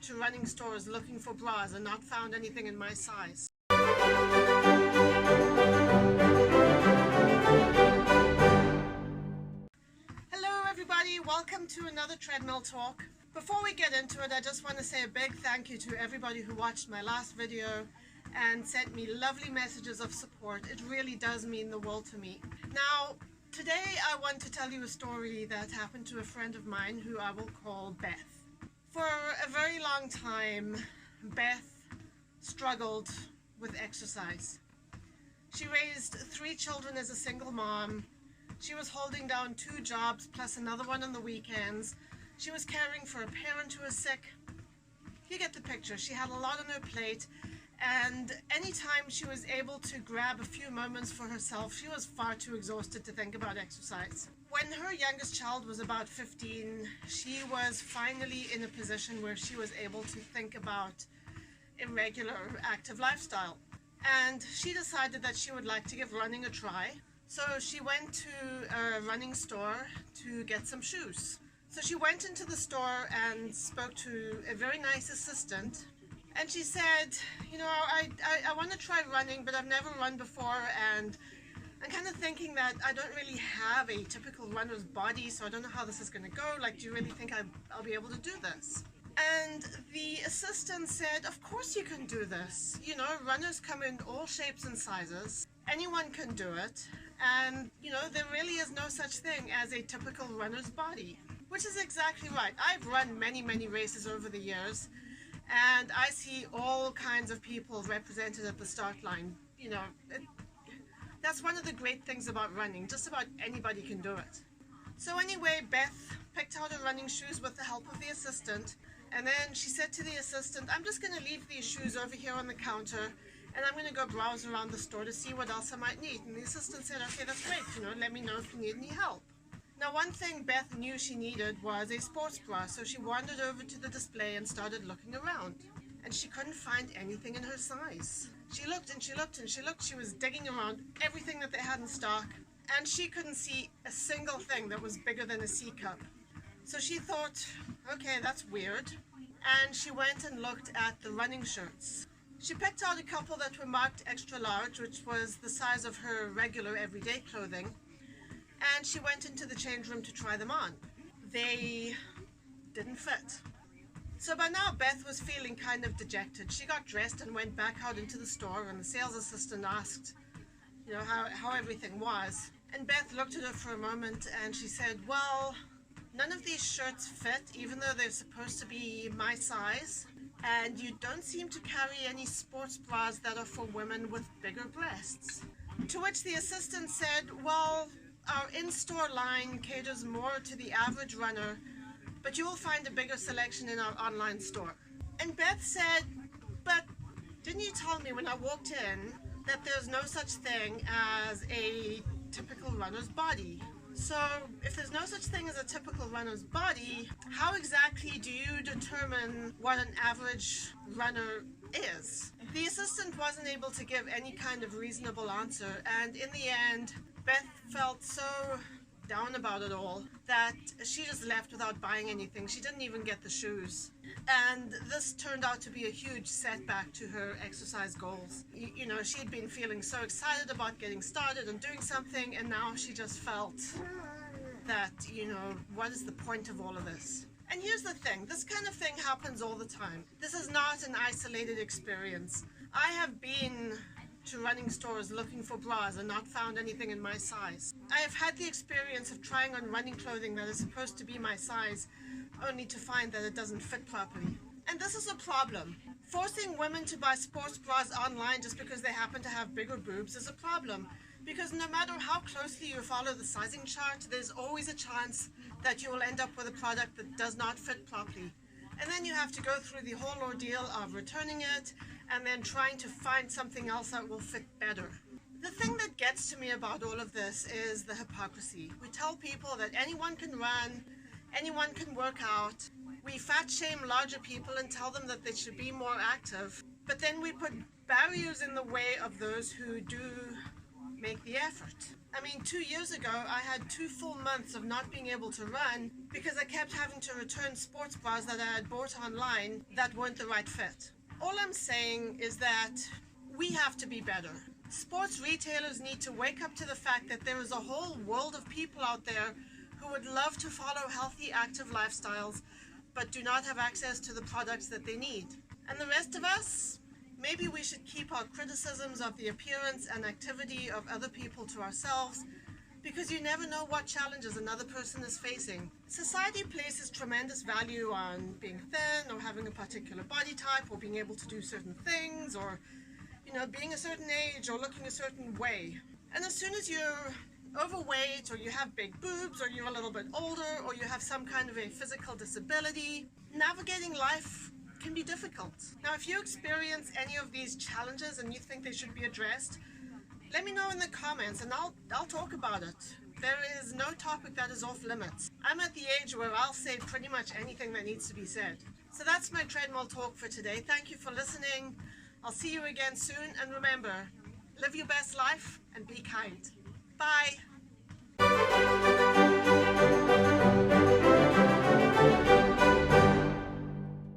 to running stores looking for bras and not found anything in my size. Hello everybody, welcome to another treadmill talk. Before we get into it, I just want to say a big thank you to everybody who watched my last video and sent me lovely messages of support. It really does mean the world to me. Now, today I want to tell you a story that happened to a friend of mine who I will call Beth. For a very long time, Beth struggled with exercise. She raised 3 children as a single mom. She was holding down 2 jobs plus another one on the weekends. She was caring for a parent who was sick. You get the picture. She had a lot on her plate, and anytime she was able to grab a few moments for herself, she was far too exhausted to think about exercise. When her youngest child was about 15, she was finally in a position where she was able to think about a regular active lifestyle. And she decided that she would like to give running a try. So she went to a running store to get some shoes. So she went into the store and spoke to a very nice assistant. And she said, you know, I want to try running, but I've never run before, and I'm kind of thinking that I don't really have a typical runner's body, so I don't know how this is going to go. Like, do you really think I'll be able to do this? And the assistant said, of course you can do this. You know, runners come in all shapes and sizes. Anyone can do it. And, you know, there really is no such thing as a typical runner's body. Which is exactly right. I've run many, many races over the years. And I see all kinds of people represented at the start line. You know, that's one of the great things about running. Just about anybody can do it. So anyway, Beth picked out her running shoes with the help of the assistant. And then she said to the assistant, I'm just going to leave these shoes over here on the counter, and I'm going to go browse around the store to see what else I might need. And the assistant said, okay, that's great. You know, let me know if you need any help. Now, one thing Beth knew she needed was a sports bra, so she wandered over to the display and started looking around. And she couldn't find anything in her size. She looked and she looked and she looked. She was digging around everything that they had in stock, and she couldn't see a single thing that was bigger than a C cup. So she thought, okay, that's weird. And she went and looked at the running shirts. She picked out a couple that were marked extra large, which was the size of her regular everyday clothing. And she went into the change room to try them on. They didn't fit. So by now, Beth was feeling kind of dejected. She got dressed and went back out into the store, and the sales assistant asked, you know, how everything was. And Beth looked at her for a moment and she said, well, none of these shirts fit, even though they're supposed to be my size. And you don't seem to carry any sports bras that are for women with bigger breasts. To which the assistant said, well, our in-store line caters more to the average runner, but you will find a bigger selection in our online store. And Beth said, but didn't you tell me when I walked in that there's no such thing as a typical runner's body? So if there's no such thing as a typical runner's body, how exactly do you determine what an average runner is? The assistant wasn't able to give any kind of reasonable answer, and in the end, Beth felt so down about it all that she just left without buying anything. She didn't even get the shoes. And this turned out to be a huge setback to her exercise goals. You know, she'd been feeling so excited about getting started and doing something, and now she just felt that, you know, what is the point of all of this? And here's the thing, this kind of thing happens all the time. This is not an isolated experience. I have been to running stores looking for bras and not found anything in my size. I have had the experience of trying on running clothing that is supposed to be my size, only to find that it doesn't fit properly. And this is a problem. Forcing women to buy sports bras online just because they happen to have bigger boobs is a problem. Because no matter how closely you follow the sizing chart, there's always a chance that you will end up with a product that does not fit properly. And then you have to go through the whole ordeal of returning it and then trying to find something else that will fit better. The thing that gets to me about all of this is the hypocrisy. We tell people that anyone can run, anyone can work out. We fat shame larger people and tell them that they should be more active. But then we put barriers in the way of those who do make the effort. I mean, 2 years ago, I had 2 full months of not being able to run because I kept having to return sports bras that I had bought online that weren't the right fit. All I'm saying is that we have to be better. Sports retailers need to wake up to the fact that there is a whole world of people out there who would love to follow healthy, active lifestyles, but do not have access to the products that they need. And the rest of us, maybe we should keep our criticisms of the appearance and activity of other people to ourselves, because you never know what challenges another person is facing. Society places tremendous value on being thin or having a particular body type or being able to do certain things or, being a certain age or looking a certain way. And as soon as you're overweight or you have big boobs or you're a little bit older or you have some kind of a physical disability, navigating life can be difficult. Now, if you experience any of these challenges and you think they should be addressed, let me know in the comments and I'll talk about it. There is no topic that is off limits. I'm at the age where I'll say pretty much anything that needs to be said. So that's my treadmill talk for today. Thank you for listening. I'll see you again soon, and remember, live your best life and be kind. Bye.